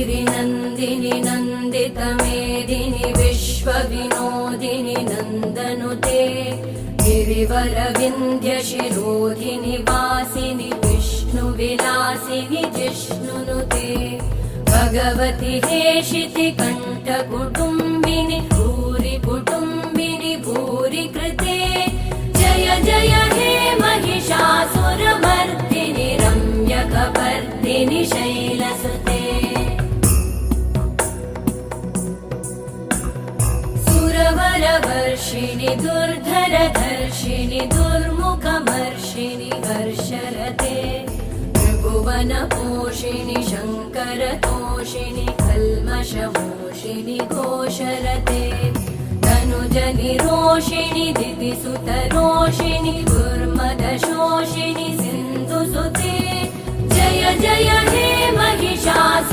गिरिनन्दिनि नन्दितमेदिनि विश्वविनोदिनि नन्दनुते गिरिवरविन्ध्यशिरोधिनि वासिनि विष्णुविलासिनि जिष्णुनुते भगवति हेशिति कण्ठकुटुम्बिनि भूरि कुटुम्बिनि भूरि कृते जय जय हे महिषासुरमर्दिनि रम्यकपर्दिनि शैलसुते सुरवरवर्षिणि दुर्धरधर्षिणि दुर्मुखमर्षिणि हर्षरते त्रिभुवनपोषिणि शङ्करतोषिणि कल्मषमोषिणि घोषरते तनुजनिरोषिणि दितिसुतरोषिणि दुर्मदशोषिणि सिन्धुसुते जय जय हे महिषासुर